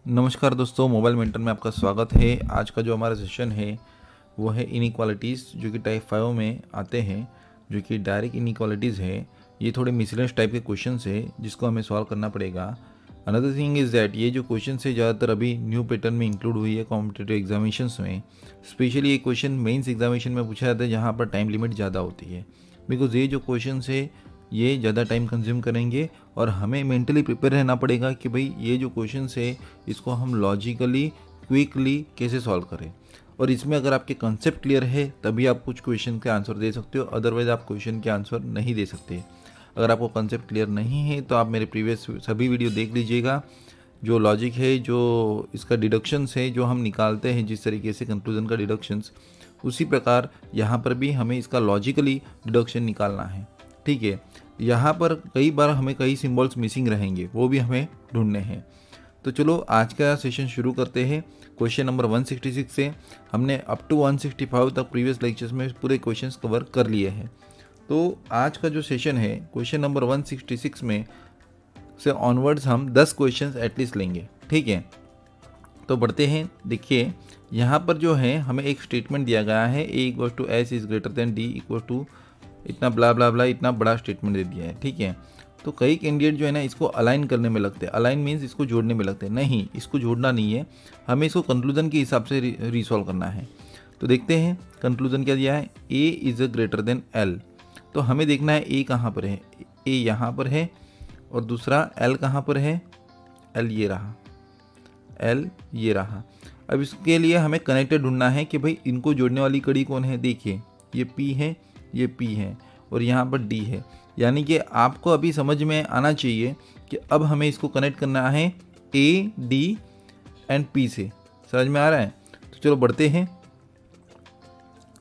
नमस्कार दोस्तों, mobile mentor में आपका स्वागत है। आज का जो हमारा सेशन है वो है इनइक्वालिटीज़, जो कि टाइप 5 में आते हैं, जो कि डायरेक्ट इनइक्वालिटीज़ है। ये थोड़े मिसलेनियस टाइप के क्वेश्चंस है जिसको हमें सॉल्व करना पड़ेगा। अनदर थिंग इज़ दैट ये जो क्वेश्चन है ज़्यादातर अभी न्यू पैटर्न में इंक्लूड हुई है कॉम्पिटिटिव एग्जामिनेशंस में। स्पेशली ये क्वेश्चन मेंस एग्जामिनेशन में पूछा जाता है जहाँ पर टाइम लिमिट ज़्यादा होती है, बिकॉज ये जो क्वेश्चन है ये ज़्यादा टाइम कंज्यूम करेंगे और हमें मेंटली प्रिपेयर रहना पड़ेगा कि भाई ये जो क्वेश्चन है इसको हम लॉजिकली क्विकली कैसे सॉल्व करें। और इसमें अगर आपके कॉन्सेप्ट क्लियर है तभी आप कुछ क्वेश्चन के आंसर दे सकते हो, अदरवाइज आप क्वेश्चन के आंसर नहीं दे सकते। अगर आपको कॉन्सेप्ट क्लियर नहीं है तो आप मेरे प्रीवियस सभी वीडियो देख लीजिएगा। जो लॉजिक है, जो इसका डिडक्शंस है, जो हम निकालते हैं जिस तरीके से कंक्लूजन का डिडक्शंस, उसी प्रकार यहाँ पर भी हमें इसका लॉजिकली डिडक्शन निकालना है। ठीक है, यहाँ पर कई बार हमें कई सिंबल्स मिसिंग रहेंगे, वो भी हमें ढूंढने हैं। तो चलो आज का सेशन शुरू करते हैं। क्वेश्चन नंबर 166 से हमने अप टू 165 तक प्रीवियस लेक्चर्स में पूरे क्वेश्चंस कवर कर लिए हैं। तो आज का जो सेशन है क्वेश्चन नंबर 166 में से ऑनवर्ड्स हम 10 क्वेश्चंस एटलीस्ट लेंगे। ठीक है, तो बढ़ते हैं। देखिए यहाँ पर जो है हमें एक स्टेटमेंट दिया गया है, A equal to S is greater than D equal to इतना ब्ला ब्ला ब्ला, इतना बड़ा स्टेटमेंट दे दिया है। ठीक है, तो कई कैंडिडेट जो है ना इसको अलाइन करने में लगते हैं। अलाइन मीन्स इसको जोड़ने में लगते हैं। नहीं, इसको जोड़ना नहीं है, हमें इसको कंक्लूजन के हिसाब से रिसॉल्व करना है। तो देखते हैं कंक्लूजन क्या दिया है, A is a greater than L. तो हमें देखना है ए कहाँ पर है, ए यहाँ पर है और दूसरा एल कहाँ पर है, एल ये रहा, एल ये रहा। अब इसके लिए हमें कनेक्टर ढूंढना है कि भाई इनको जोड़ने वाली कड़ी कौन है। देखिए ये पी है, ये P है और यहाँ पर D है। यानी कि आपको अभी समझ में आना चाहिए कि अब हमें इसको कनेक्ट करना है A, D एंड P से। समझ में आ रहा है? तो चलो बढ़ते हैं।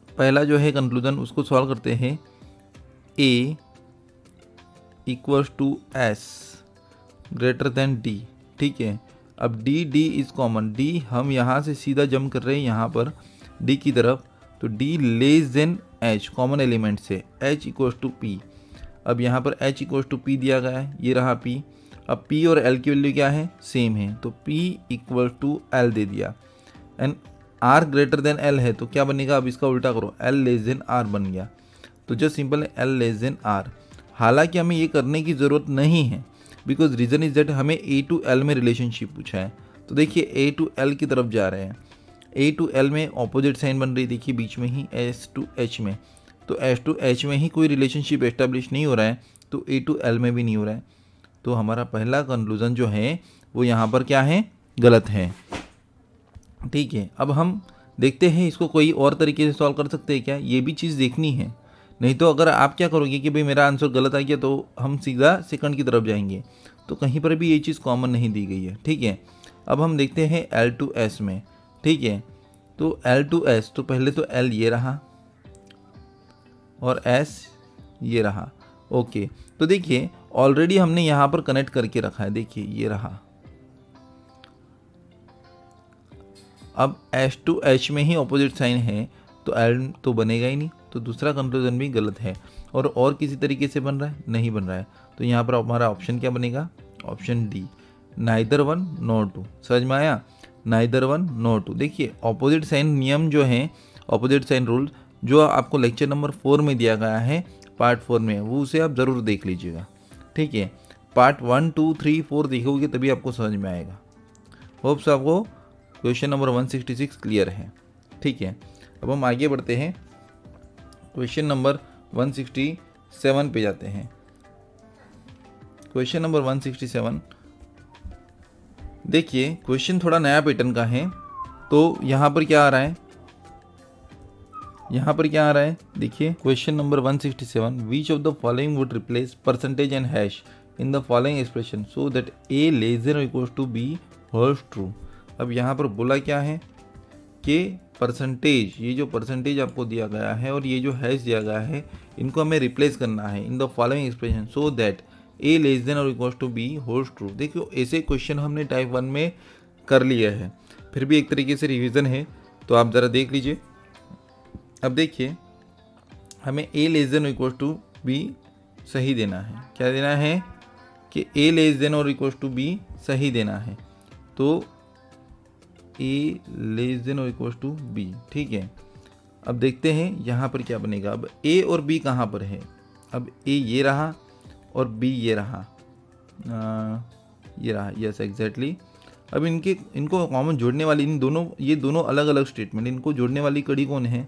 पहला जो है कंक्लूजन उसको सॉल्व करते हैं। A equals to S greater than D। ठीक है, अब D इज़ कॉमन। D हम यहाँ से सीधा जंप कर रहे हैं यहाँ पर D की तरफ, तो D less than H common element से, H इक्वल्स टू P। अब यहाँ पर H इक्वल्स टू P दिया गया है, ये रहा P। अब P और L की वैल्यू क्या है, सेम है, तो P इक्वल्स टू L दे दिया। And R greater than L है तो क्या बनेगा, अब इसका उल्टा करो, L लेस देन R बन गया। तो जस्ट सिंपल है L लेस देन R। हालांकि हमें ये करने की ज़रूरत नहीं है, बिकॉज रीज़न इज दैट हमें A टू L में रिलेशनशिप पूछा है। तो देखिए A टू L की तरफ जा रहे हैं, A टू L में ऑपोजिट साइन बन रही, देखिए बीच में ही S टू H में, तो S टू H में ही कोई रिलेशनशिप एस्टेब्लिश नहीं हो रहा है, तो A टू L में भी नहीं हो रहा है। तो हमारा पहला कंक्लूजन जो है वो यहाँ पर क्या है, गलत है। ठीक है, अब हम देखते हैं इसको कोई और तरीके से सॉल्व कर सकते हैं क्या, ये भी चीज़ देखनी है। नहीं तो अगर आप क्या करोगे कि भाई मेरा आंसर गलत आ गया तो हम सीधा सेकंड की तरफ जाएंगे, तो कहीं पर भी ये चीज़ कॉमन नहीं दी गई है। ठीक है, अब हम देखते हैं L टू S में। ठीक है, तो L टू S, तो पहले तो L ये रहा और S ये रहा। ओके, तो देखिए ऑलरेडी हमने यहाँ पर कनेक्ट करके रखा है, देखिए ये रहा। अब S टू H में ही ऑपोजिट साइन है तो L तो बनेगा ही नहीं, तो दूसरा कंक्लूजन भी गलत है। और किसी तरीके से बन रहा है, नहीं बन रहा है। तो यहाँ पर हमारा ऑप्शन क्या बनेगा, option D, neither one nor two. समझ में आया, नाइदर वन नॉर टू। देखिए ऑपोजिट साइन नियम जो है, ऑपोजिट साइन रूल जो आपको लेक्चर नंबर 4 में दिया गया है, पार्ट 4 में, वो उसे आप ज़रूर देख लीजिएगा। ठीक है, पार्ट 1, 2, 3, 4 देखोगे तभी आपको समझ में आएगा। होप्स आपको क्वेश्चन नंबर 166 क्लियर है। ठीक है, अब हम आगे बढ़ते हैं, क्वेश्चन नंबर 167 पे जाते हैं। क्वेश्चन नंबर 167, देखिए क्वेश्चन थोड़ा नया पैटर्न का है। तो यहाँ पर क्या आ रहा है, यहाँ पर क्या आ रहा है, देखिए question number 167, which of the following would replace percentage and hash in the following expression so that A less than और equals to B holds true. अब यहाँ पर बोला क्या है कि परसेंटेज, ये जो परसेंटेज आपको दिया गया है और ये जो हैश दिया गया है, इनको हमें रिप्लेस करना है in the following expression so that A less than और equals to B holds true. देखियो ऐसे क्वेश्चन हमने टाइप 1 में कर लिया है, फिर भी एक तरीके से रिवीजन है, तो आप ज़रा देख लीजिए। अब देखिए हमें A लेस देन और इक्वल्स टू B सही देना है। क्या देना है कि A लेस देन और इक्वल्स टू B सही देना है। तो ए लेस देन और इक्वल टू बी। ठीक है, अब देखते हैं यहाँ पर क्या बनेगा। अब ए और बी कहाँ पर है, अब ए ये रहा और बी ये रहा, ये रहा, यस एग्जैक्टली। अब इनको कॉमन जोड़ने वाली ये दोनों अलग अलग स्टेटमेंट, इनको जोड़ने वाली कड़ी कौन है,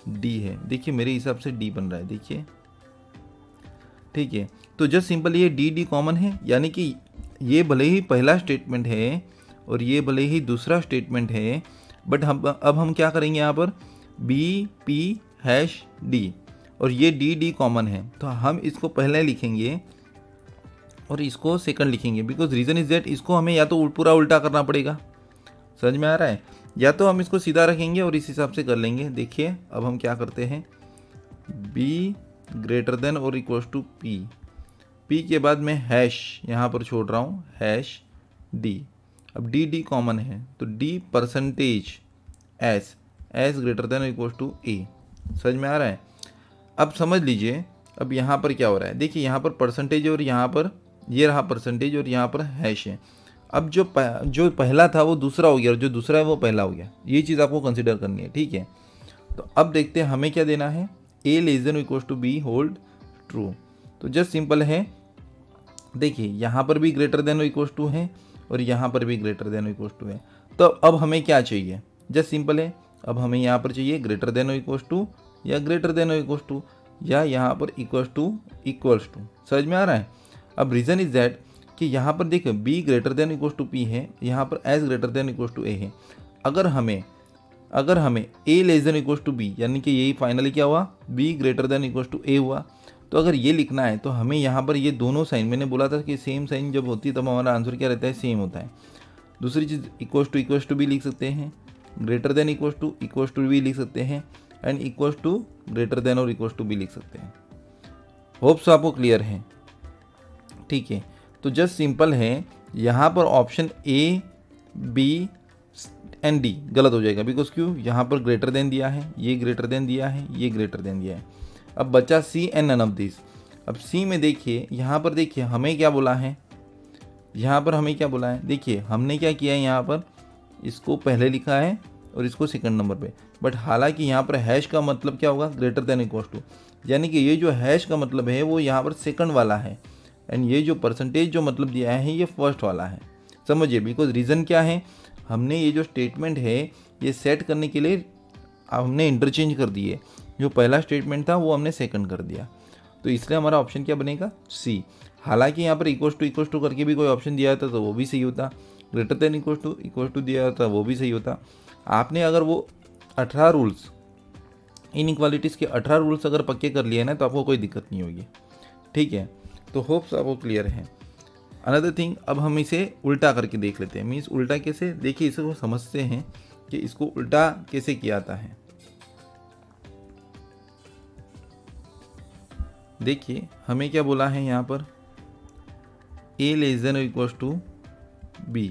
डी है। देखिए मेरे हिसाब से डी बन रहा है, देखिए। ठीक है, तो जस्ट सिंपल ये डी कॉमन है, यानी कि ये भले ही पहला स्टेटमेंट है और ये भले ही दूसरा स्टेटमेंट है, बट अब हम क्या करेंगे यहाँ पर, बी पी हैश डी, और ये डी कॉमन है, तो हम इसको पहले लिखेंगे और इसको सेकंड लिखेंगे। बिकॉज रीज़न इज दैट इसको हमें या तो पूरा उल्टा करना पड़ेगा, समझ में आ रहा है, या तो हम इसको सीधा रखेंगे और इस हिसाब से कर लेंगे। देखिए अब हम क्या करते हैं, b ग्रेटर देन और इक्वल टू p के बाद मैं हैश यहाँ पर छोड़ रहा हूँ, हैश d। अब डी कॉमन है तो d percentage s greater than और इक्वल टू a। समझ में आ रहा है। अब समझ लीजिए अब यहाँ पर क्या हो रहा है, देखिए यहाँ पर परसेंटेज और यहाँ पर ये रहा परसेंटेज और यहाँ पर हैश है। अब जो पहला था वो दूसरा हो गया और जो दूसरा है वो पहला हो गया, ये चीज़ आपको कंसिडर करनी है। ठीक है, तो अब देखते हैं हमें क्या देना है, A less than equal to B hold true. तो जस्ट सिंपल है, देखिए यहाँ पर भी ग्रेटर देन इक्वल टू है और यहाँ पर भी ग्रेटर देन इक्वल टू है। तो अब हमें क्या चाहिए, जस्ट सिंपल है, अब हमें यहाँ पर चाहिए ग्रेटर देन इक्वल टू या ग्रेटर देन इक्वल टू या यहाँ पर इक्वल्स टू। समझ में आ रहा है। अब रीज़न इज दैट कि यहाँ पर देखो b greater than equal to p है, यहाँ पर s greater than equal to a है। अगर हमें a less than equal to b, यानी कि यही फाइनली क्या हुआ, b greater than equal to a हुआ। तो अगर ये लिखना है तो हमें यहाँ पर ये दोनों साइन, मैंने बोला था कि सेम साइन जब होती है तब हमारा आंसर क्या रहता है, सेम होता है। दूसरी चीज़ इक्वल टू भी लिख सकते हैं, ग्रेटर देन इक्वल टू भी लिख सकते हैं, and equal to greater than और इक्वल टू भी लिख सकते हैं। होप्स आपको क्लियर है। ठीक है, तो जस्ट सिंपल है, यहाँ पर option A B and D गलत हो जाएगा। बिकॉज क्यों, यहाँ पर ग्रेटर देन दिया है, ये ग्रेटर देन दिया है, ये ग्रेटर देन दिया है। अब बचा सी एंड नन ऑफ दिस। अब सी में देखिए, यहाँ पर देखिए हमें क्या बोला है, यहाँ पर हमें क्या बोला है, देखिए हमने क्या किया है, यहाँ पर इसको पहले लिखा है और इसको सेकंड नंबर पे। बट हालांकि यहाँ पर हैश का मतलब क्या होगा, ग्रेटर देन इक्वल टू, यानी कि ये जो हैश का मतलब है वो यहाँ पर सेकंड वाला है, एंड ये जो परसेंटेज जो मतलब दिया है ये फर्स्ट वाला है। समझिए, बिकॉज रीज़न क्या है, हमने ये जो स्टेटमेंट है ये सेट करने के लिए हमने इंटरचेंज कर दिए, जो पहला स्टेटमेंट था वो हमने सेकंड कर दिया, तो इसलिए हमारा ऑप्शन क्या बनेगा, सी। हालांकि यहाँ पर इक्वल टू करके भी कोई ऑप्शन दिया था तो वो भी सही होता, ग्रेटर देन इक्वल टू दिया था वो भी सही होता। आपने अगर वो 18 रूल्स, इनइक्वालिटीज़ के 18 रूल्स अगर पक्के कर लिए ना तो आपको कोई दिक्कत नहीं होगी। ठीक है, तो होप्स आपको क्लियर है। अनदर थिंग, अब हम इसे उल्टा करके देख लेते हैं। मीन्स उल्टा कैसे, देखिए इसको समझते हैं कि इसको उल्टा कैसे किया जाता है। देखिए हमें क्या बोला है यहाँ पर, a less than equal to b,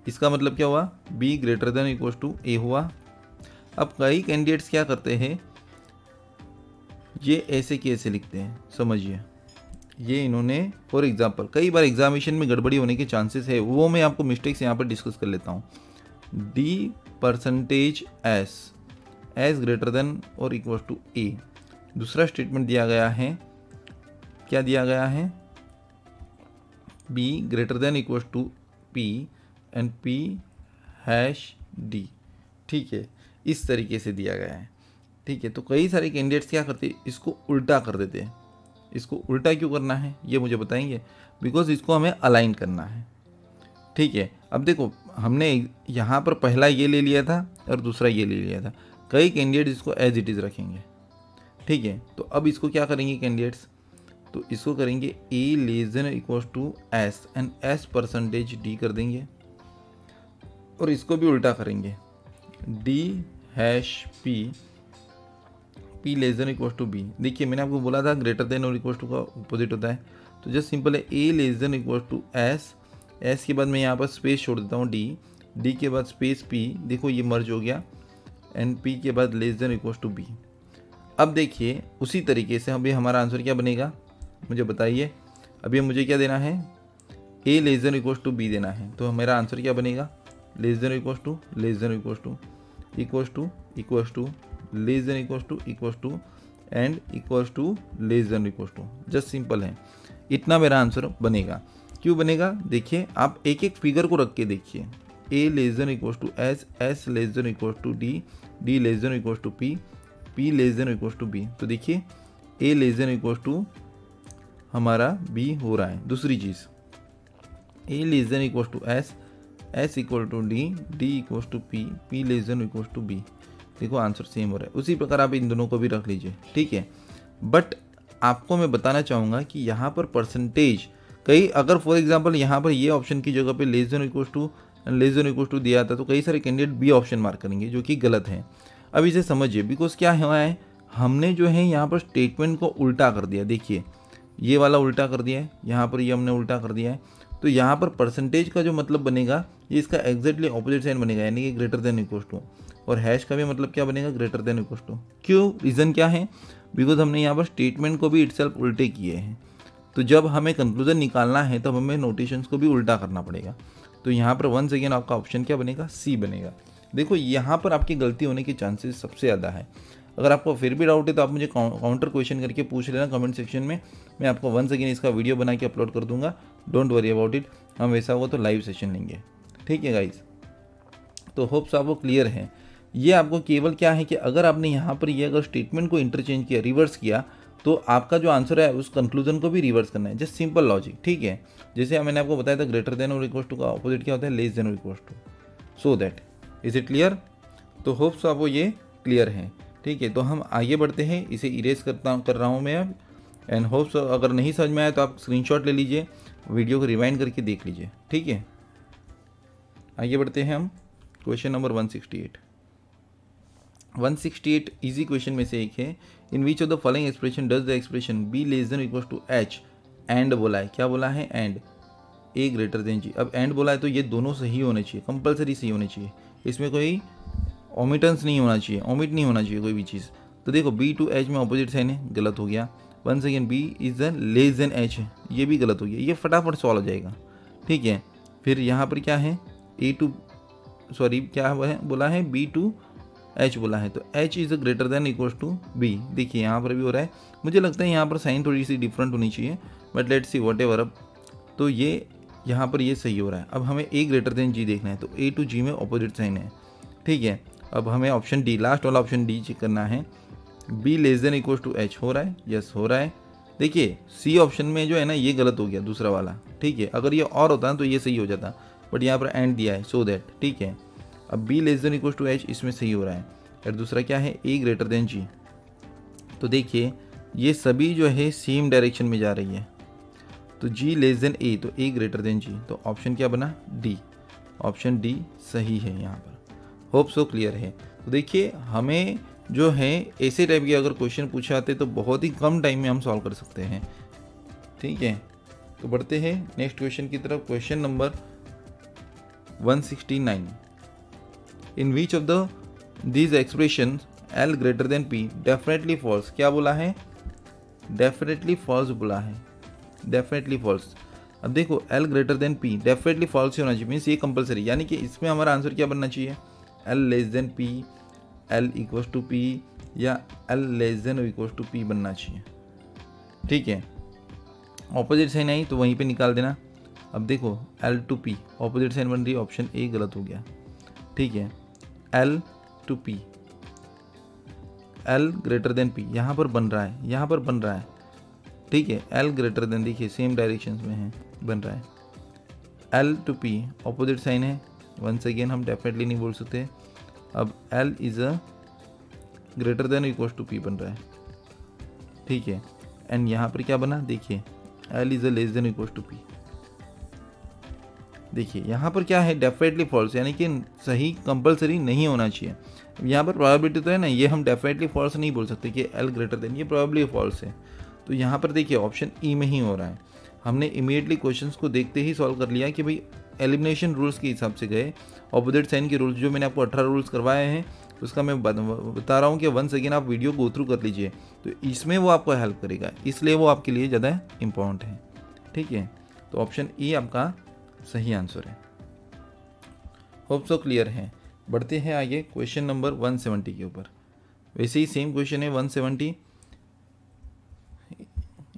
इसका मतलब क्या हुआ, b greater than equal to a हुआ। अब कई कैंडिडेट्स क्या करते हैं, ये ऐसे कैसे लिखते हैं, समझिए, ये इन्होंने फॉर एग्जांपल कई बार एग्जामिनेशन में गड़बड़ी होने के चांसेस है, वो मैं आपको मिस्टेक्स यहाँ पर डिस्कस कर लेता हूँ। D percentage S greater than और इक्वल टू ए। दूसरा स्टेटमेंट दिया गया है, क्या दिया गया है, B greater than equal to P and P hash D. ठीक है, इस तरीके से दिया गया है। ठीक है, तो कई सारे कैंडिडेट्स क्या करते हैं, इसको उल्टा कर देते हैं। इसको उल्टा क्यों करना है ये मुझे बताएंगे, बिकॉज इसको हमें अलाइन करना है। ठीक है, अब देखो हमने यहाँ पर पहला ये ले लिया था और दूसरा ये ले लिया था, कई कैंडिडेट्स इसको एज इट इज़ रखेंगे। ठीक है, तो अब इसको क्या करेंगे कैंडिडेट्स, तो इसको करेंगे A less than equal to S and S percentage D कर देंगे, और इसको भी उल्टा करेंगे, D hash P P less than equal to B. देखिए मैंने आपको बोला था ग्रेटर देन और इक्वल टू का अपोजिट होता है, तो जस्ट सिंपल है A less than equal to S, S के बाद मैं यहाँ पर स्पेस छोड़ देता हूँ डी, डी के बाद स्पेस पी, देखो ये मर्ज हो गया, एंड पी के बाद less than equal to B. अब देखिए उसी तरीके से अभी हमारा आंसर क्या बनेगा, मुझे बताइए। अभी मुझे क्या देना है, A less than equal to B देना है, तो मेरा आंसर क्या बनेगा, less than equals to, less than equals to, equals to, equals to, less than equals to, equals to and equals to, less than equals to. Just simple है, इतना मेरा answer बनेगा। क्यों बनेगा? देखिए आप एक एक फिगर को रख के देखिए। A less than equals to S, S less than equals to D, D less than equals to P, P less than equals to B. तो देखिए A less than equals to हमारा बी हो रहा है। दूसरी चीज़, A less than equals to S, S equal to D, D equals to P, P less than equals to B. देखो answer same हो रहा है। उसी प्रकार आप इन दोनों को भी रख लीजिए, ठीक है। बट आपको मैं बताना चाहूँगा कि यहाँ पर परसेंटेज कई, अगर फॉर एग्जांपल यहाँ पर ये ऑप्शन की जगह पे less than equals to and less than equals to दिया था तो कई सारे कैंडिडेट बी ऑप्शन मार्क करेंगे, जो कि गलत है। अब इसे समझिए, बिकॉज क्या हुआ है, हमने जो है यहाँ पर स्टेटमेंट को उल्टा कर दिया। देखिए ये वाला उल्टा कर दिया है, यहाँ पर ये हमने उल्टा कर दिया है। तो यहाँ पर परसेंटेज का जो मतलब बनेगा ये इसका एग्जैक्टली ऑपोजिट साइन बनेगा, यानी कि ग्रेटर देन इक्वल्स टू। और हैश का भी मतलब क्या बनेगा? Greater than equals to. क्यों? रीज़न क्या है? बिकॉज हमने यहाँ पर स्टेटमेंट को भी इटसेल्फ उल्टे किए हैं। तो जब हमें कंक्लूजन निकालना है तब हमें नोटेशंस को भी उल्टा करना पड़ेगा। तो यहाँ पर वंस अगेन आपका ऑप्शन क्या बनेगा? सी बनेगा। देखो यहाँ पर आपकी गलती होने के चांसेस सबसे ज़्यादा है। अगर आपको फिर भी डाउट है तो आप मुझे काउंटर क्वेश्चन करके पूछ लेना कमेंट सेक्शन में। मैं आपको वंस अगेन इसका वीडियो बना के अपलोड कर दूंगा। Don't worry about it. हम वैसा होगा तो लाइव सेशन लेंगे, ठीक है गाइज। तो होप्स आपको क्लियर है। ये आपको केवल क्या है कि अगर आपने यहाँ पर ये अगर स्टेटमेंट को इंटरचेंज किया, रिवर्स किया, तो आपका जो आंसर है उस कंक्लूजन को भी रिवर्स करना है। जस्ट सिंपल लॉजिक, ठीक है। जैसे मैंने आपको बताया था ग्रेटर देन और इक्वल्स टू का ऑपोजिट क्या होता है? लेस देन और equals to. So that is it clear. तो होप्स आपको ये क्लियर है, ठीक है। तो हम आगे बढ़ते हैं, इसे इरेज कर रहा हूँ मैं अब। एंड होप्स अगर नहीं समझ में आया तो आप स्क्रीनशॉट ले लीजिए, वीडियो को रिवाइंड करके देख लीजिए, ठीक है। आगे बढ़ते हैं हम। Question number 168। 168 इजी क्वेश्चन में से एक है। In which of the following expression does the expression B less than equals to H and बोला है। क्या बोला है? And A greater than G. अब एंड बोला है तो ये दोनों सही होने चाहिए, कंपलसरी सही होने चाहिए। इसमें कोई ओमिटेंस नहीं होना चाहिए, ओमिट नहीं होना चाहिए कोई भी चीज़। तो देखो बी टू एच में ऑपोजिट साइन है, गलत हो गया। One second, B is the less than H है, ये भी गलत हो गया। ये फटाफट सॉल्व हो जाएगा, ठीक है। फिर यहाँ पर क्या है? ए टू सॉरी क्या है बोला है? बी टू एच बोला है, तो H is greater than equals to B. देखिए यहाँ पर भी हो रहा है। मुझे लगता है यहाँ पर साइन थोड़ी सी डिफरेंट होनी चाहिए, but let's see what ever. अब तो ये यहाँ पर ये सही हो रहा है। अब हमें ए ग्रेटर देन जी देखना है, तो ए टू जी में ऑपोजिट साइन है, ठीक है। अब हमें ऑप्शन डी, लास्ट वाला ऑप्शन डी चेक करना है। B less than equals to H हो रहा है? यस हो रहा है। देखिए सी ऑप्शन में जो है ना ये गलत हो गया, दूसरा वाला, ठीक है। अगर ये और होता तो ये सही हो जाता, बट यहाँ पर एंड दिया है, सो दैट, ठीक है। अब B less than equals to H इसमें सही हो रहा है। और दूसरा क्या है? A greater than G. तो देखिए ये सभी जो है सेम डायरेक्शन में जा रही है। तो जी लेस देन ए, तो ए ग्रेटर देन जी। तो ऑप्शन क्या बना? डी। ऑप्शन डी सही है यहाँ पर। होप सो क्लियर है। तो देखिए हमें जो है ऐसे टाइप के अगर क्वेश्चन पूछे आते तो बहुत ही कम टाइम में हम सॉल्व कर सकते हैं, ठीक है। तो बढ़ते हैं नेक्स्ट क्वेश्चन की तरफ। Question number 169। In which of the these expression L greater than P definitely false. क्या बोला है? डेफिनेटली फॉल्स बोला है, डेफिनेटली फॉल्स। अब देखो L greater than P definitely false ही होना चाहिए, मीन्स ये कंपलसरी, यानी कि इसमें हमारा आंसर क्या बनना चाहिए? L less than P, L equals to P, या L less than equals to P बनना चाहिए, ठीक है। ऑपोजिट साइन आई तो वहीं पे निकाल देना। अब देखो L to P opposite sign बन रही है, ऑप्शन ए गलत हो गया, ठीक है। L to P, L greater than P यहाँ पर बन रहा है, यहाँ पर बन रहा है, ठीक है। एल ग्रेटर देन, देखिए सेम डायरेक्शन में है, बन रहा है। L to P opposite sign है, वंस अगेन हम डेफिनेटली नहीं बोल सकते। अब L is a greater than equals to P बन रहा है, ठीक है। एंड यहाँ पर क्या बना? देखिए L is a less than equals to P. देखिए यहाँ पर क्या है? डेफिनेटली फॉल्स, यानी कि सही कंपलसरी नहीं होना चाहिए। यहाँ पर प्रोबेबिलिटी तो है ना, ये हम डेफिनेटली फॉल्स नहीं बोल सकते कि एल ग्रेटर देन, ये प्रोबेबली फॉल्स है। तो यहाँ पर देखिए ऑप्शन ई में ही हो रहा है। हमने इमीडिएटली क्वेश्चंस को देखते ही सॉल्व कर लिया कि भाई एलिमिनेशन रूल्स के हिसाब से गए। ऑपोजिट साइन के रूल्स जो मैंने आपको 18 रूल्स करवाए हैं उसका मैं बता रहा हूँ कि वंस अगेन आप वीडियो गो थ्रू कर लीजिए, तो इसमें वो आपको हेल्प करेगा, इसलिए वो आपके लिए ज़्यादा इम्पोर्टेंट है, ठीक है। तो ऑप्शन ई आपका सही आंसर है। होप सो क्लियर है। बढ़ते हैं आगे क्वेश्चन नंबर 170 के ऊपर। वैसे ही सेम क्वेश्चन है 170।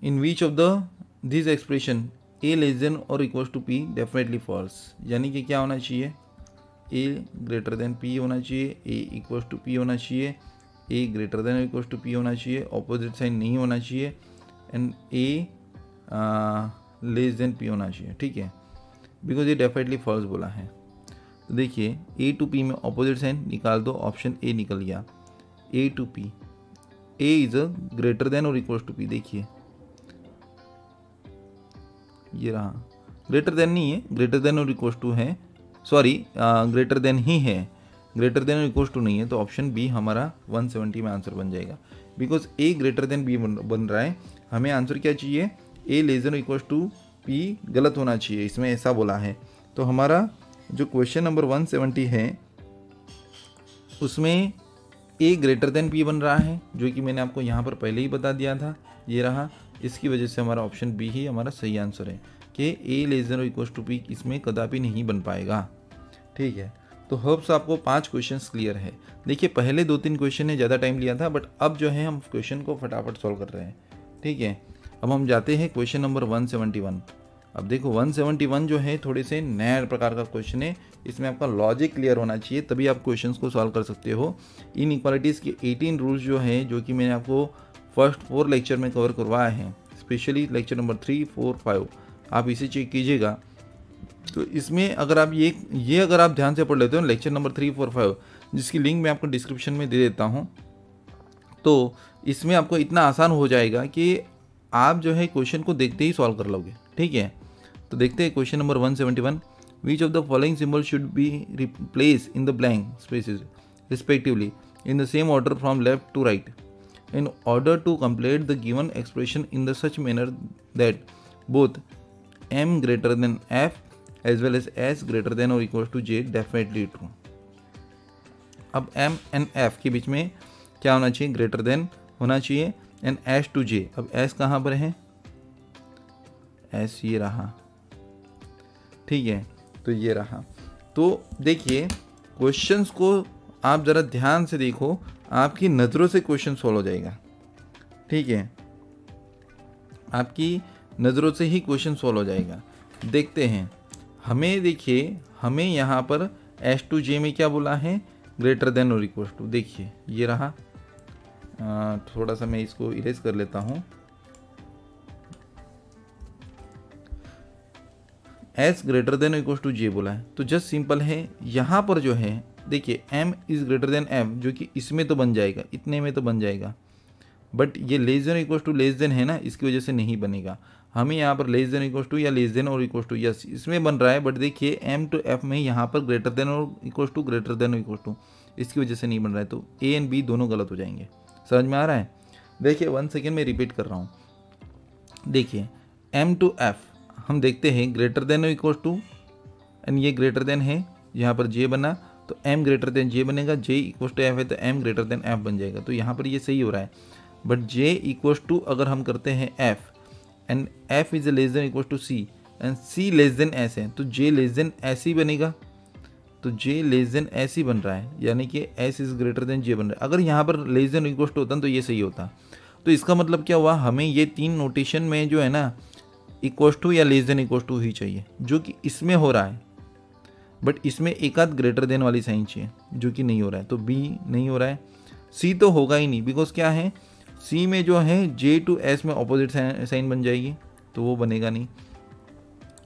In which of the this expression A less than और equals to P definitely false, यानी कि क्या होना चाहिए, ए ग्रेटर देन पी होना चाहिए, ए इक्वल्स टू पी होना चाहिए, ए ग्रेटर देन और इक्वल्स टू पी होना चाहिए, ऑपोजिट साइन नहीं होना चाहिए, and A less than P होना चाहिए। ठीक है, बिकॉज ये डेफिनेटली फॉल्स बोला है। तो देखिए ए टू पी में ऑपोजिट साइन निकाल दो, ऑप्शन ए निकल गया। A to P, A is a greater than और इक्वल्स टू पी, देखिए ये रहा, ग्रेटर देन नहीं है, ग्रेटर देन और इक्वल्स टू है, सॉरी ग्रेटर देन ही है, ग्रेटर देन और इक्वल्स टू नहीं है। तो ऑप्शन बी हमारा 170 में आंसर बन जाएगा, because A greater than B बन रहा है। हमें आंसर क्या चाहिए, ए लेस देन और इक्वल्स टू पी गलत होना चाहिए, इसमें ऐसा बोला है। तो हमारा जो क्वेश्चन नंबर 170 है उसमें ए ग्रेटर देन पी बन रहा है, जो कि मैंने आपको यहाँ पर पहले ही बता दिया था, ये रहा। इसकी वजह से हमारा ऑप्शन बी ही हमारा सही आंसर है कि ए लेस देन और इक्वल्स टू पी इसमें कदापि नहीं बन पाएगा। ठीक है, तो होप्स आपको 5 क्वेश्चंस क्लियर है। देखिए पहले 2-3 क्वेश्चन ने ज़्यादा टाइम लिया था, बट अब जो है हम क्वेश्चन को फटाफट सॉल्व कर रहे हैं। ठीक है, अब हम जाते हैं क्वेश्चन नंबर 171। अब देखो 171 जो है थोड़े से नया प्रकार का क्वेश्चन है, इसमें आपका लॉजिक क्लियर होना चाहिए तभी आप क्वेश्चंस को सॉल्व कर सकते हो। इन इक्वालिटीज़ के 18 रूल्स जो हैं, जो कि मैंने आपको फर्स्ट 4 लेक्चर में कवर करवाया है, स्पेशली लेक्चर नंबर 3, 4, 5, आप इसे चेक कीजिएगा। तो इसमें अगर आप ये अगर आप ध्यान से पढ़ लेते हो लेक्चर नंबर 3, 4, 5, जिसकी लिंक मैं आपको डिस्क्रिप्शन में दे देता हूँ, तो इसमें आपको इतना आसान हो जाएगा कि आप जो है क्वेश्चन को देखते ही सॉल्व कर लोगे। ठीक है, तो देखते हैं question number 171। Which of the following symbol should be replace in the blank spaces respectively in the same order from left to right in order to complete the given expression in the such manner that both m greater than f as well as s greater than or equals to j definitely true। अब m and f के बीच में क्या होना चाहिए, greater than होना चाहिए, and s to j। अब s कहाँ पर है, s ये रहा। ठीक है, तो ये रहा। तो देखिए क्वेश्चंस को आप ज़रा ध्यान से देखो, आपकी नज़रों से क्वेश्चन सॉल्व हो जाएगा। ठीक है, आपकी नज़रों से ही क्वेश्चन सॉल्व हो जाएगा। देखते हैं, हमें देखिए हमें यहाँ पर एस टू जे में क्या बोला है, ग्रेटर देन और इक्वल टू। देखिए ये रहा, थोड़ा सा मैं इसको इरेज कर लेता हूँ। S greater than equal to J बोला है, तो जस्ट सिंपल है। यहाँ पर जो है देखिए m is greater then m, जो कि इसमें तो बन जाएगा, इतने में तो बन जाएगा, बट ये less than equal to less than है ना, इसकी वजह से नहीं बनेगा। हमें यहाँ पर लेस देन इक्वल टू या लेस देन और इक्वल टू, यस इसमें बन रहा है, बट देखिए m टू f में यहाँ पर ग्रेटर देन और इक्वल टू ग्रेटर देन और इक्वल टू, इसकी वजह से नहीं बन रहा है। तो a एंड b दोनों गलत हो जाएंगे। समझ में आ रहा है? देखिए 1 सेकेंड में रिपीट कर रहा हूँ। देखिए m टू f हम देखते हैं ग्रेटर देन और इक्वल टू, एंड ये ग्रेटर देन है, यहाँ पर j बना तो m ग्रेटर देन j बनेगा, j इक्वल टू f है तो m ग्रेटर देन f बन जाएगा। तो यहाँ पर ये सही हो रहा है, बट j इक्वल टू अगर हम करते हैं f and f is less than equal to c and c less than s है, तो j लेस देन s ही बनेगा। तो j लेस देन s ही बन रहा है, यानी कि s is greater than j बन रहा है। अगर यहाँ पर लेस देन इक्वल टू होता तो ये सही होता। तो इसका मतलब क्या हुआ, हमें ये 3 नोटेशन में जो है ना इक्वल टू या लेस देन इक्वल टू ही चाहिए, जो कि इसमें हो रहा है, बट इसमें एक आध ग्रेटर देन वाली साइन चाहिए, जो कि नहीं हो रहा है। तो बी नहीं हो रहा है, सी तो होगा ही नहीं, बिकॉज क्या है सी में जो है जे टू एस में ऑपोजिट साइन बन जाएगी, तो वो बनेगा नहीं।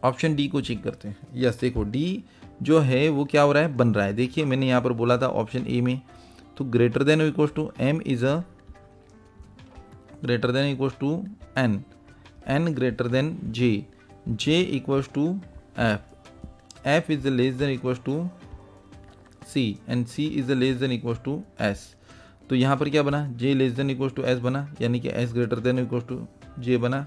ऑप्शन डी को चेक करते हैं। यस देखो डी जो है वो क्या हो रहा है, बन रहा है। देखिए मैंने यहाँ पर बोला था ऑप्शन ए में, तो greater than equal to M is a greater than equal to N, N greater than J, J equals to F, f is the less than equals to c and c is the less than equals to s। तो यहाँ पर क्या बना, j less than equals to s बना, यानी कि s greater than equals to j बना।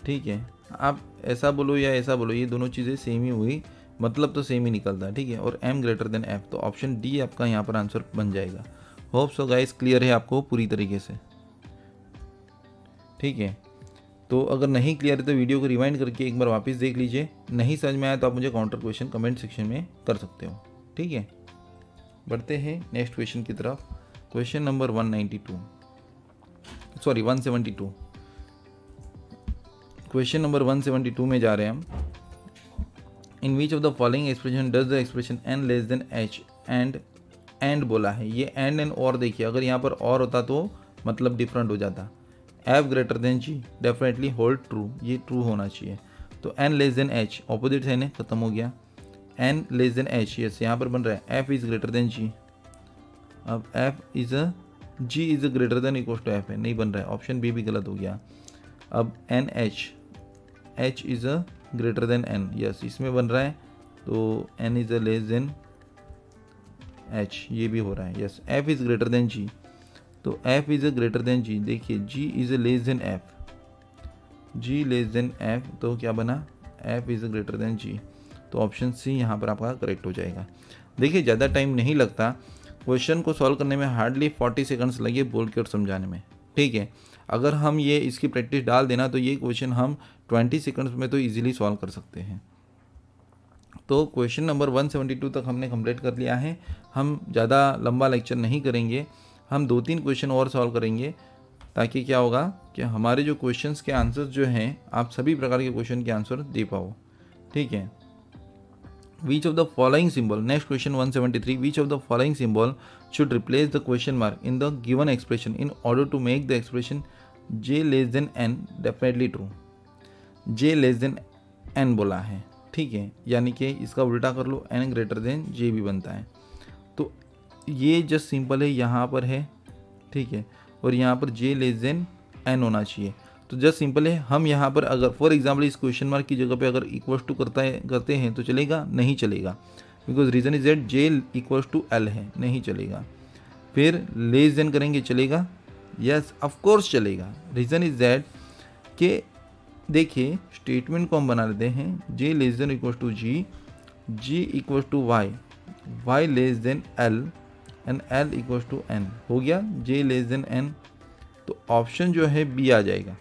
ठीक है, आप ऐसा बोलो या ऐसा बोलो, ये दोनों चीज़ें सेम ही हुई, मतलब तो सेम ही निकलता है। ठीक है, और m ग्रेटर देन f, तो ऑप्शन डी आपका यहाँ पर आंसर बन जाएगा। होप सो गाइस क्लियर है आपको पूरी तरीके से। ठीक है, तो अगर नहीं क्लियर है तो वीडियो को रिवाइंड करके एक बार वापस देख लीजिए। नहीं समझ में आया तो आप मुझे काउंटर क्वेश्चन कमेंट सेक्शन में कर सकते हो, ठीक है। बढ़ते हैं नेक्स्ट क्वेश्चन की तरफ। Question number 172। क्वेश्चन नंबर 172 में जा रहे हैं हम। In which of the following expression does the expression N less than H and बोला है। ये एंड और देखिए, अगर यहाँ पर और होता तो मतलब डिफरेंट हो जाता। F greater than G definitely hold true, ये ट्रू होना चाहिए। तो N less than H opposite sign है, खत्म हो गया। N less than H, yes यहाँ पर बन रहा है F is greater than G. अब F is G is greater than equal to F है, नहीं बन रहा है, ऑप्शन बी भी गलत हो गया। अब N H is greater than N, yes इसमें बन रहा है, तो N is less than H, ये भी हो रहा है, yes. F is greater than G, तो F is greater than G, देखिए G is less than F, G less than F, तो क्या बना F is greater than G. तो ऑप्शन सी यहाँ पर आपका करेक्ट हो जाएगा। देखिए ज़्यादा टाइम नहीं लगता, क्वेश्चन को सॉल्व करने में हार्डली 40 सेकंड्स लगे बोल के और समझाने में, ठीक है। अगर हम ये इसकी प्रैक्टिस डाल देना तो ये क्वेश्चन हम 20 सेकंड्स में तो इजीली सॉल्व कर सकते हैं। तो क्वेश्चन नंबर 172 तक हमने कंप्लीट कर लिया है। हम ज़्यादा लंबा लेक्चर नहीं करेंगे, हम 2-3 क्वेश्चन और सॉल्व करेंगे, ताकि क्या होगा कि हमारे जो क्वेश्चंस के आंसर्स जो हैं आप सभी प्रकार के क्वेश्चन के आंसर दे पाओ, ठीक है। Which of the following symbol, next question 173, which of the following symbol should replace the question mark in the given expression in order to make the expression j less than n? Definitely true, j less than n बोला है, ठीक है, यानी कि इसका उल्टा कर लो n greater than j भी बनता है। तो ये जस्ट सिंपल है, यहाँ पर है, ठीक है, और यहाँ पर j लेस देन n होना चाहिए। तो जस्ट सिंपल है, हम यहाँ पर अगर फॉर एग्जाम्पल इस क्वेश्चन मार्क की जगह पे अगर इक्वल्स टू करते हैं तो चलेगा, नहीं चलेगा, because reason is that J equals to L है, नहीं चलेगा। फिर लेस देन करेंगे, चलेगा, यस ऑफ कोर्स चलेगा। रीज़न इज दैट कि देखिए स्टेटमेंट को हम बना लेते हैं, J less than equals to G, G equals to Y, Y less than L and L equals to N, हो गया जे लेस देन एन। तो ऑप्शन जो है बी आ जाएगा,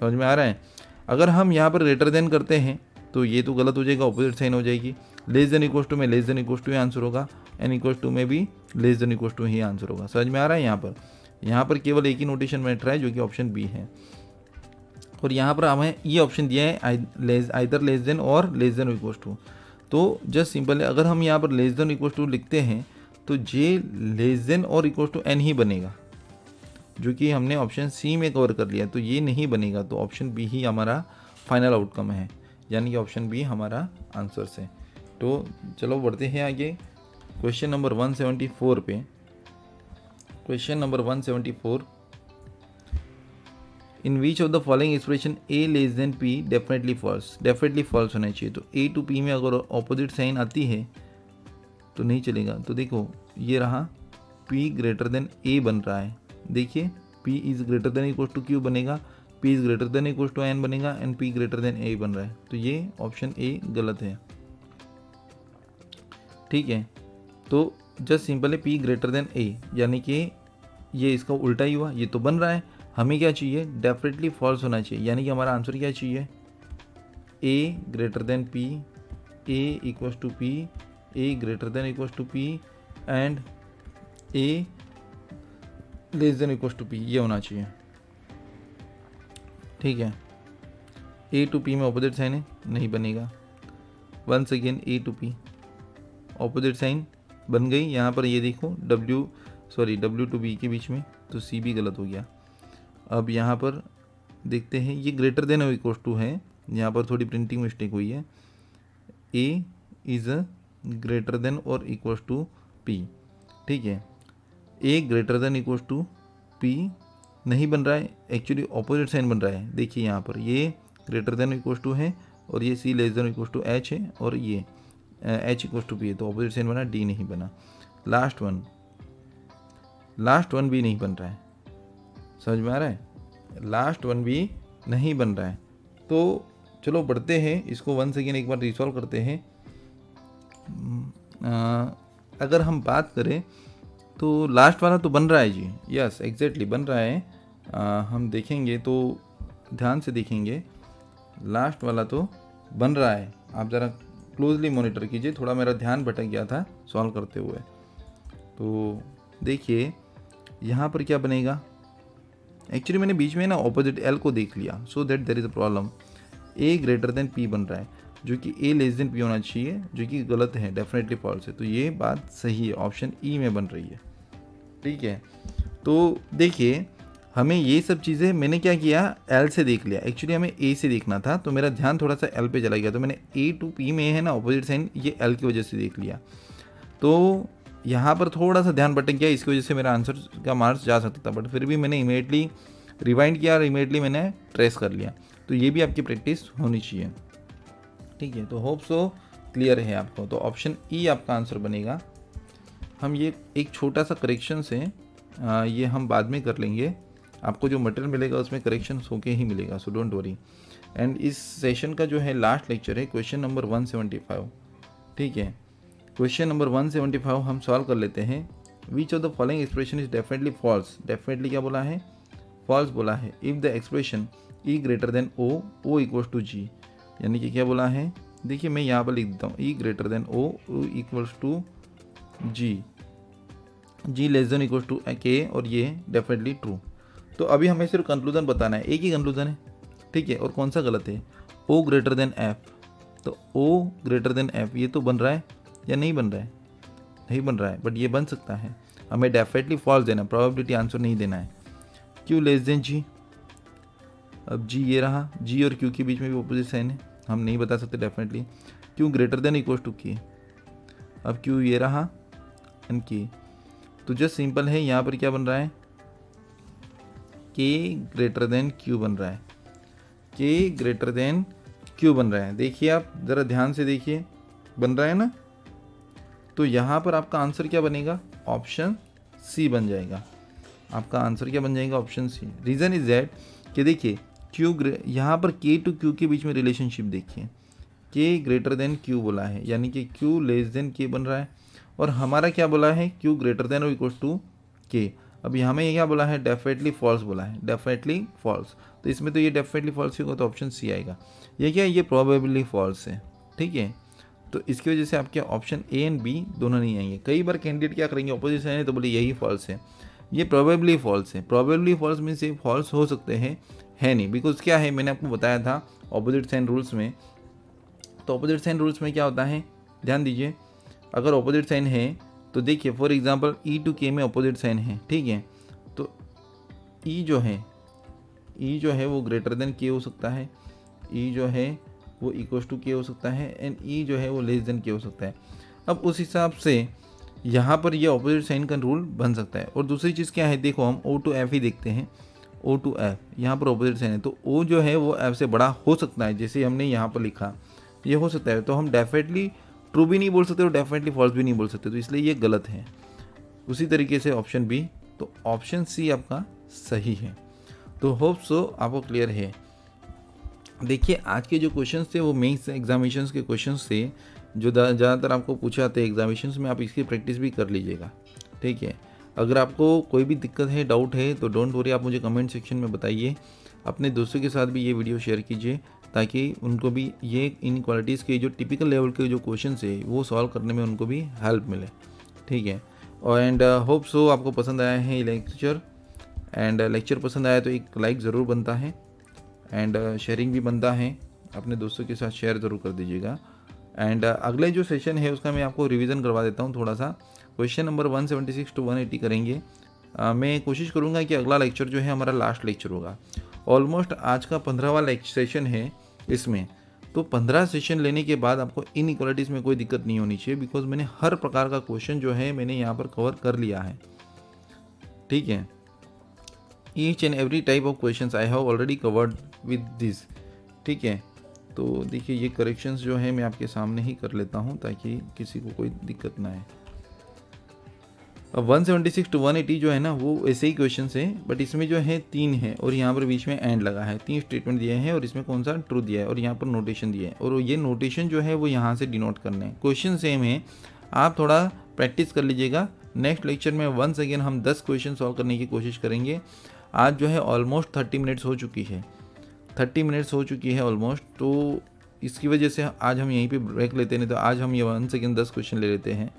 समझ में आ रहा है। अगर हम यहाँ पर ग्रेटर देन करते हैं तो ये तो गलत हो जाएगा, ऑपोजिट साइन हो जाएगी। लेस देन इक्वल्स टू में लेस देन इक्वल्स टू ही आंसर होगा, एन इक्वल्स टू में भी लेस देन इक्वल्स टू ही आंसर होगा, समझ में आ रहा है। यहाँ पर केवल एक ही नोटेशन मैटर है जो कि ऑप्शन बी है, और यहाँ पर हमें ये ऑप्शन दिया है आइदर लेस देन और लेस देन इक्वल्स टू। तो जस्ट सिंपल है, अगर हम यहाँ पर लेस देन इक्वल्स टू लिखते हैं तो जे लेस देन और इक्वल्स टू एन ही बनेगा, जो कि हमने ऑप्शन सी में कवर कर लिया, तो ये नहीं बनेगा। तो ऑप्शन बी ही हमारा फाइनल आउटकम है, यानी कि ऑप्शन बी हमारा आंसर है। तो चलो बढ़ते हैं आगे क्वेश्चन नंबर 174 पे। Question number 174, in which of the following expression A less than P definitely false, definitely false होना चाहिए। तो ए टू पी में अगर ऑपोजिट साइन आती है तो नहीं चलेगा। तो देखो ये रहा, पी ग्रेटर देन ए बन रहा है, देखिए P is greater than equal to Q बनेगा, P is greater than equal to N बनेगा, and P greater than A बन रहा है, तो ये ऑप्शन A गलत है, ठीक है। तो जस्ट सिंपल है P ग्रेटर देन A, यानी कि ये इसका उल्टा ही हुआ, ये तो बन रहा है। हमें क्या चाहिए, डेफिनेटली फॉल्स होना चाहिए, यानी कि हमारा आंसर क्या चाहिए, A greater than P, A equal to P, A greater than equal to P and A less than equal to P, ये होना चाहिए, ठीक है। ए टू पी में ऑपोजिट साइन है, नहीं बनेगा। Once again A to P opposite sign बन गई, यहाँ पर ये देखो डब्ल्यू टू बी के बीच में, तो सी भी गलत हो गया। अब यहाँ पर देखते हैं, ये ग्रेटर देन और इक्वल टू है, यहाँ पर थोड़ी प्रिंटिंग मिस्टेक हुई है। ए इज़ ग्रेटर देन और इक्वल टू पी, ठीक है। A greater than equal to P नहीं बन रहा है, एक्चुअली ऑपोजिट साइन बन रहा है। देखिए यहाँ पर ये ग्रेटर देन इक्वल टू है और ये C less than equal to H है, और ये एच इक्वल टू पी है, तो ऑपोजिट साइन बना, डी नहीं बना। लास्ट वन भी नहीं बन रहा है, समझ में आ रहा है, लास्ट वन भी नहीं बन रहा है। तो चलो बढ़ते हैं, इसको वन सेकेंड एक बार रिसॉल्व करते हैं। अगर हम बात करें तो लास्ट वाला तो बन रहा है जी, यस एग्जैक्टली बन रहा है। हम देखेंगे तो ध्यान से देखेंगे, लास्ट वाला तो बन रहा है, आप ज़रा क्लोजली मॉनिटर कीजिए, थोड़ा मेरा ध्यान भटक गया था सॉल्व करते हुए। तो देखिए यहाँ पर क्या बनेगा, एक्चुअली मैंने बीच में ना ऑपोजिट एल को देख लिया, so that there is a problem. A greater than P बन रहा है, जो कि ए लेस देन पी होना चाहिए, जो कि गलत है, डेफिनेटली फॉल्स है। तो ये बात सही है, ऑप्शन ई में बन रही है। ठीक है, तो देखिए हमें ये सब चीज़ें, मैंने क्या किया, एल से देख लिया, एक्चुअली हमें ए से देखना था, तो मेरा ध्यान थोड़ा सा एल पे चला गया, तो मैंने ए टू पी में है ना ऑपोजिट साइन, ये एल की वजह से देख लिया। तो यहाँ पर थोड़ा सा ध्यान भटक गया, इसकी वजह से मेरा आंसर का मार्क्स जा सकता था, बट फिर भी मैंने इमीडिएटली रिवाइंड किया और इमीडिएटली मैंने ट्रेस कर लिया। तो ये भी आपकी प्रैक्टिस होनी चाहिए। ठीक है, तो होप सो क्लियर है आपको। तो ऑप्शन ई आपका आंसर बनेगा। हम ये एक छोटा सा करेक्शन से ये हम बाद में कर लेंगे, आपको जो मटेरियल मिलेगा उसमें करेक्शन होके ही मिलेगा, सो डोंट वरी। एंड इस सेशन का जो है लास्ट लेक्चर है क्वेश्चन नंबर 175। ठीक है, क्वेश्चन नंबर 175 हम सॉल्व कर लेते हैं। Which of the following expression is definitely false. Definitely क्या बोला है, फॉल्स बोला है। If the expression E greater than O, O equals to G, यानी कि क्या बोला है, देखिए मैं यहाँ पर लिख देता हूँ, E greater than O, O equals to G, G less than equals to K, और ये डेफिनेटली ट्रू। तो अभी हमें सिर्फ कंक्लूजन बताना है, एक ही कंक्लूजन है। ठीक है, और कौन सा गलत है, ओ ग्रेटर देन एफ। तो ओ ग्रेटर देन एफ ये तो बन रहा है या नहीं बन रहा है, नहीं बन रहा है, बट ये बन सकता है। हमें डेफिनेटली फॉल्स देना, प्रोबेबिलिटी आंसर नहीं देना है। क्यू लेस देन जी, अब जी ये रहा, जी और क्यू के बीच में भी ऑपोजिट साइन है, हम नहीं बता सकते definitely. Q greater than equals to K, अब क्यू ये रहा एंड के, तो जस्ट सिंपल है, यहाँ पर क्या बन रहा है, के ग्रेटर देन क्यू बन रहा है, के ग्रेटर देन क्यू बन रहा है। देखिए आप ज़रा ध्यान से देखिए, बन रहा है ना। तो यहाँ पर आपका आंसर क्या बनेगा, ऑप्शन सी बन जाएगा। आपका आंसर क्या बन जाएगा, option C. Reason is that कि देखिए क्यू यहाँ पर के टू क्यू के बीच में रिलेशनशिप देखिए, के ग्रेटर देन क्यू बोला है, यानी कि क्यू लेस देन के बन रहा है, और हमारा क्या बोला है, क्यू ग्रेटर देन और इक्वल्स टू के। अब यहाँ में ये क्या बोला है, डेफिनेटली फॉल्स बोला है, डेफिनेटली फॉल्स। तो इसमें तो ये डेफिनेटली फॉल्स होगा, तो ऑप्शन सी आएगा। ये क्या है, ये प्रोबेबली फॉल्स है। ठीक है, तो इसकी वजह से आपके ऑप्शन ए एंड बी दोनों नहीं आएंगे। कई बार कैंडिडेट क्या करेंगे, ऑपोजिट साइन है तो बोले यही फॉल्स है, ये प्रोबेबली फॉल्स है। प्रोबेबली फॉल्स मीन्स ये फॉल्स हो सकते हैं, है नहीं, बिकॉज क्या है, मैंने आपको बताया था ऑपोजिट साइन रूल्स में। तो ऑपोजिट साइन रूल्स में क्या होता है, ध्यान दीजिए, अगर ऑपोजिट साइन है तो देखिए फॉर एग्जांपल ई टू के में ऑपोजिट साइन है। ठीक है, तो ई जो है वो ग्रेटर देन के हो सकता है, ई जो है वो इक्वल्स टू के हो सकता है, एंड ई जो है वो लेस देन के हो सकता है। अब उस हिसाब से यहाँ पर ये ऑपोजिट साइन का रूल बन सकता है। और दूसरी चीज़ क्या है, देखो हम ओ टू एफ ही देखते हैं, ओ टू एफ यहाँ पर ऑपोजिट साइन है, तो ओ जो है वो एफ से बड़ा हो सकता है, जैसे हमने यहाँ पर लिखा ये हो सकता है। तो हम डेफिनेटली ट्रू भी नहीं बोल सकते और डेफिनेटली फॉल्स भी नहीं बोल सकते, तो इसलिए ये गलत है। उसी तरीके से ऑप्शन बी, तो ऑप्शन सी आपका सही है। तो होप सो आपको क्लियर है। देखिए आज के जो क्वेश्चंस थे वो मेंस एग्जामिनेशंस के क्वेश्चंस थे, जो ज़्यादातर आपको पूछे जाते हैं एग्जामिनेशंस में, आप इसकी प्रैक्टिस भी कर लीजिएगा। ठीक है, अगर आपको कोई भी दिक्कत है, डाउट है, तो डोंट वरी, आप मुझे कमेंट सेक्शन में बताइए। अपने दोस्तों के साथ भी ये वीडियो शेयर कीजिए, ताकि उनको भी ये इनक्वालिटीज़ के जो टिपिकल लेवल के जो क्वेश्चन है वो सॉल्व करने में उनको भी हेल्प मिले। ठीक है, और एंड होप सो आपको पसंद आया है ये लेक्चर, एंड लेक्चर पसंद आया तो एक लाइक ज़रूर बनता है, एंड शेयरिंग भी बनता है, अपने दोस्तों के साथ शेयर ज़रूर कर दीजिएगा। एंड अगले जो सेशन है उसका मैं आपको रिवीजन करवा देता हूँ थोड़ा सा। क्वेश्चन नंबर 176 टू 180 करेंगे। मैं कोशिश करूँगा कि अगला लेक्चर जो है हमारा लास्ट लेक्चर होगा। ऑलमोस्ट आज का 15वां सेशन है इसमें, तो 15 सेशन लेने के बाद आपको इनइक्वालिटीज़ में कोई दिक्कत नहीं होनी चाहिए, बिकॉज मैंने हर प्रकार का क्वेश्चन जो है मैंने यहाँ पर कवर कर लिया है। ठीक है, each and every type of questions I have already covered with this. ठीक है, तो देखिए ये करेक्शंस जो है मैं आपके सामने ही कर लेता हूँ ताकि किसी को कोई दिक्कत ना आए। अब 176 टू 180 जो है ना वो ऐसे ही क्वेश्चन है, बट इसमें जो है 3 है और यहाँ पर बीच में एंड लगा है, 3 स्टेटमेंट दिए हैं और इसमें कौन सा ट्रू दिया है और यहाँ पर नोटेशन दिया है, और ये नोटेशन जो है वो यहाँ से डिनोट करने हैं। क्वेश्चन सेम है, आप थोड़ा प्रैक्टिस कर लीजिएगा। नेक्स्ट लेक्चर में वंस अगेन हम 10 क्वेश्चन सॉल्व करने की कोशिश करेंगे। आज जो है ऑलमोस्ट 30 मिनट्स हो चुकी है, 30 मिनट्स हो चुकी है ऑलमोस्ट, तो इसकी वजह से आज हम यहीं पे ब्रेक लेते हैं। नहीं तो आज हम ये 1 सेकेंड 10 क्वेश्चन ले लेते हैं।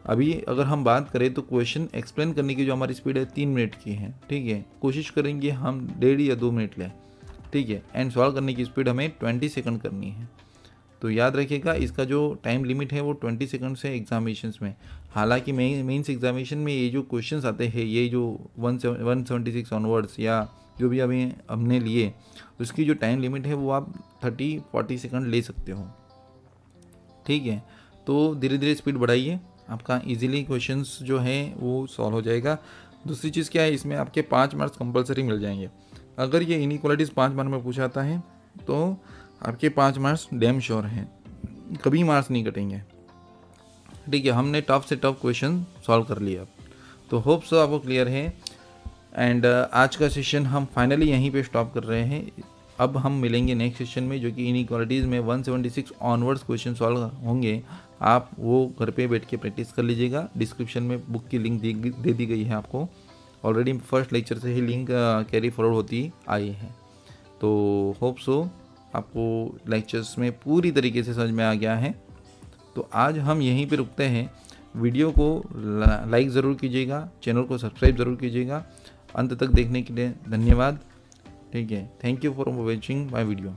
अभी अगर हम बात करें तो क्वेश्चन एक्सप्लेन करने की जो हमारी स्पीड है 3 मिनट की है, ठीक है। कोशिश करेंगे हम 1.5 या 2 मिनट लें, ठीक है। एंड सॉल्व करने की स्पीड हमें 20 सेकंड करनी है। तो याद रखिएगा इसका जो टाइम लिमिट है वो 20 सेकंड है एग्जामिनेशंस में। हालांकि मेंस एग्जामिनेशन में ये जो क्वेश्चंस आते हैं, ये जो 176 ऑनवर्ड्स या जो भी अभी हमने लिए, उसकी जो टाइम लिमिट है वो आप 30-40 सेकंड ले सकते हो, ठीक है। तो धीरे धीरे स्पीड बढ़ाइए, आपका इजीली क्वेश्चंस जो है वो सॉल्व हो जाएगा। दूसरी चीज़ क्या है, इसमें आपके 5 मार्क्स कंपलसरी मिल जाएंगे। अगर ये इनइक्वालिटीज़ 5 बार में पूछा जाता है तो आपके 5 मार्क्स डैम श्योर हैं, कभी मार्क्स नहीं कटेंगे, ठीक है। हमने टफ से टफ क्वेश्चन सॉल्व कर लिया। तो होप सो आपको क्लियर है। एंड आज का सेशन हम फाइनली यहीं पे स्टॉप कर रहे हैं। अब हम मिलेंगे नेक्स्ट सेशन में, जो कि इनइक्वालिटीज़ में 176 ऑनवर्ड्स क्वेश्चन सॉल्व होंगे। आप वो घर पे बैठ के प्रैक्टिस कर लीजिएगा। डिस्क्रिप्शन में बुक की लिंक दे दी गई है आपको। ऑलरेडी फर्स्ट लेक्चर से ही लिंक कैरी फॉरवर्ड होती आई है। तो होप सो आपको लेक्चर्स में पूरी तरीके से समझ में आ गया है। तो आज हम यहीं पे रुकते हैं। वीडियो को लाइक ज़रूर कीजिएगा, चैनल को सब्सक्राइब ज़रूर कीजिएगा। अंत तक देखने के लिए धन्यवाद, ठीक है। Thank you for watching my video.